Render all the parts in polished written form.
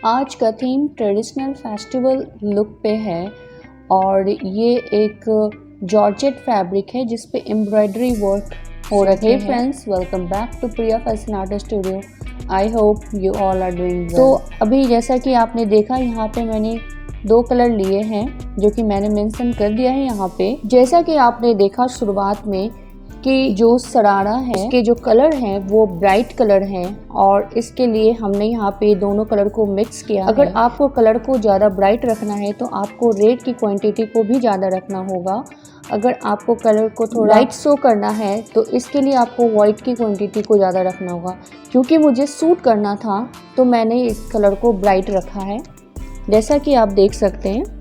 आज का theme traditional festival look पे है और ये एक जॉर्जेट फैब्रिक है जिस पे एम्ब्रॉयडरी वर्क हो रखे हैं। Friends, welcome back to Priya fashion art studio. I hope you all are doing well. तो अभी जैसा कि आपने देखा, यहाँ पे मैंने 2 कलर लिए हैं जो कि मैंने मेंशन कर दिया है यहाँ पे। जैसा कि आपने देखा शुरुआत में कि जो शरारा है इसके जो कलर हैं वो ब्राइट कलर हैं और इसके लिए हमने यहाँ पे दोनों कलर को मिक्स किया है। अगर आपको कलर को ज़्यादा ब्राइट रखना है तो आपको रेड की क्वांटिटी को भी ज़्यादा रखना होगा। अगर आपको कलर को थोड़ा लाइट शो करना है तो इसके लिए आपको वाइट की क्वांटिटी को ज़्यादा रखना होगा। क्योंकि मुझे सूट करना था तो मैंने इस कलर को ब्राइट रखा है, जैसा कि आप देख सकते हैं।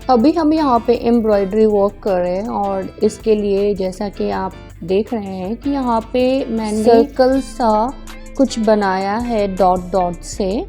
अभी हम यहाँ पे एम्ब्रॉयडरी वर्क कर रहे हैं और इसके लिए जैसा कि आप देख रहे हैं कि यहाँ पे मैंने सर्कल सा कुछ बनाया है डॉट डॉट से।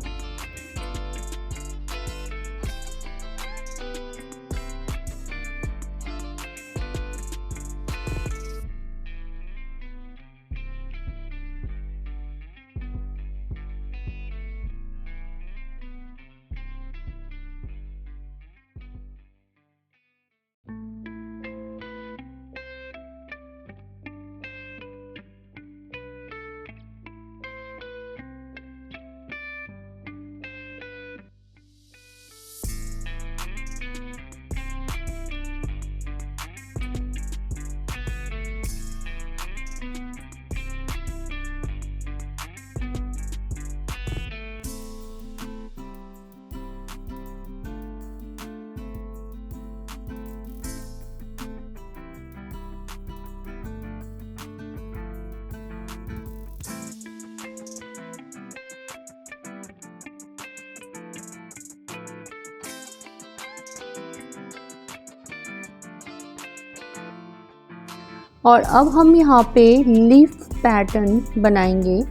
और अब हम यहाँ पे लीफ पैटर्न बनाएंगे।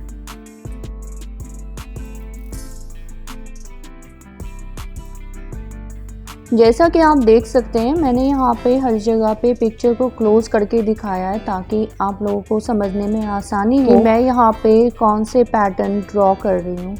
जैसा कि आप देख सकते हैं, मैंने यहाँ पे हर जगह पे पिक्चर को क्लोज करके दिखाया है ताकि आप लोगों को समझने में आसानी हो कि मैं यहाँ पे कौन से पैटर्न ड्रॉ कर रही हूँ।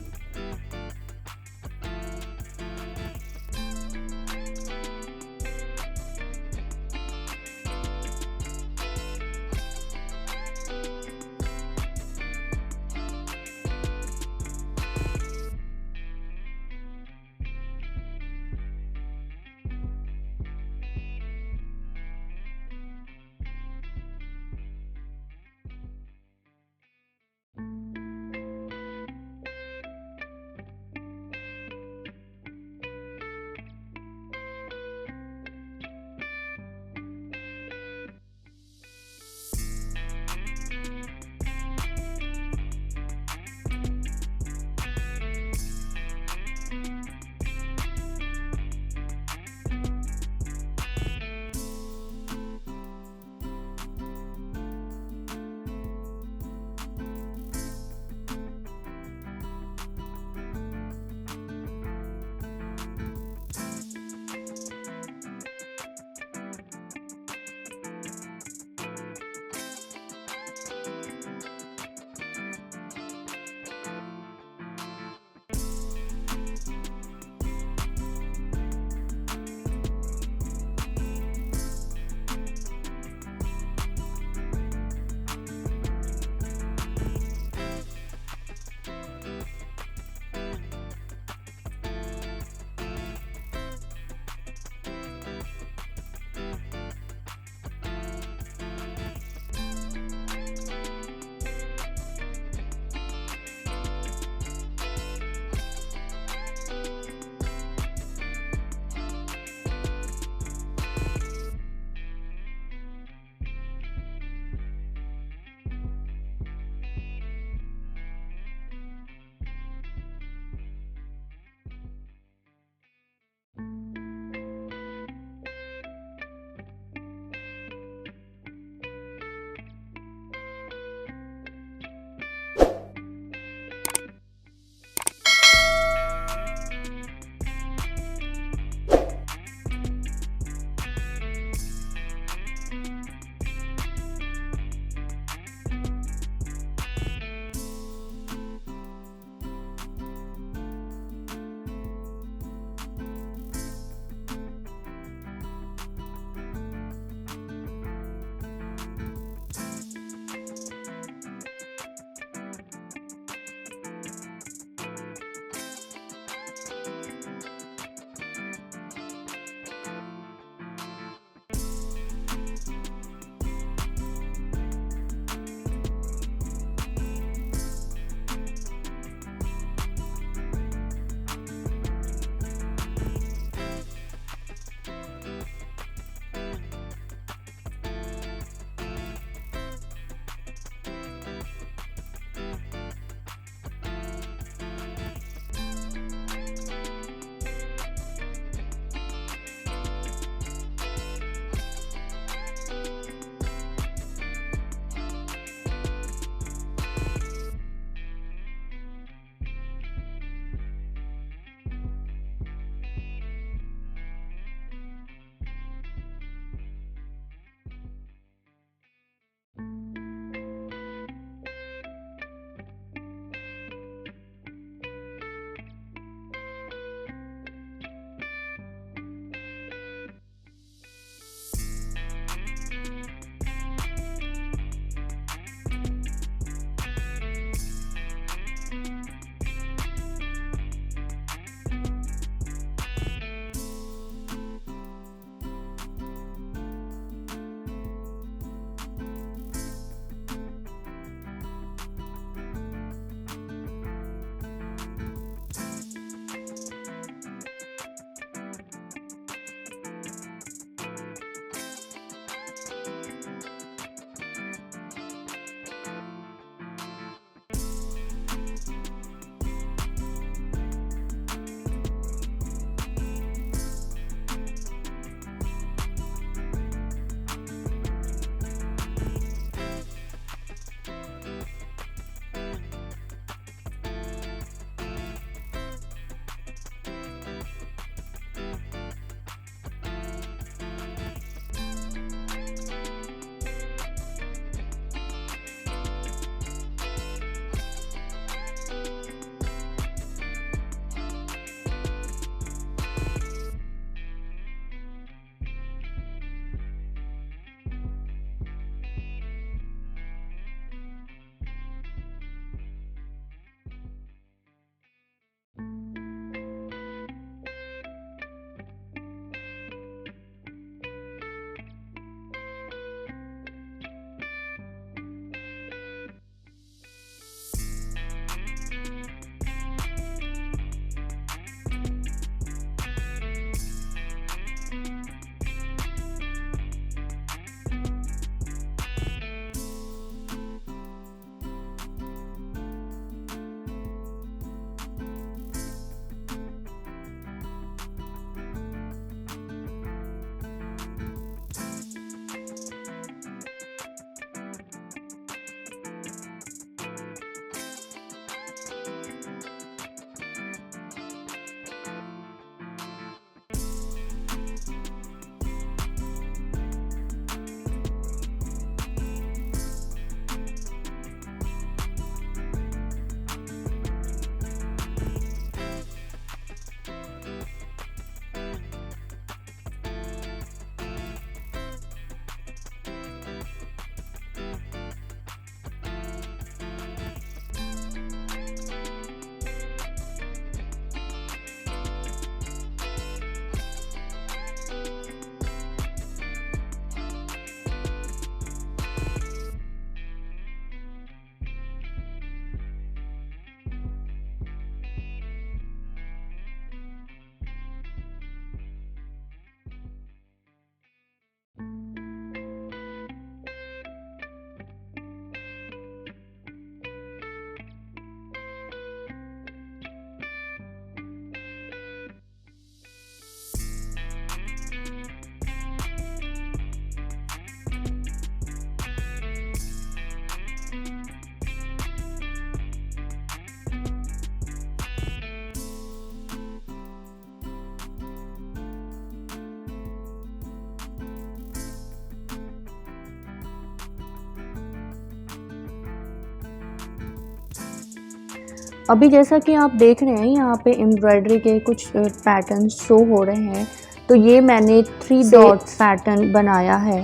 अभी जैसा कि आप देख रहे हैं यहाँ पे एम्ब्रॉयडरी के कुछ पैटर्न शो हो रहे हैं। तो ये मैंने 3 डॉट्स पैटर्न बनाया है।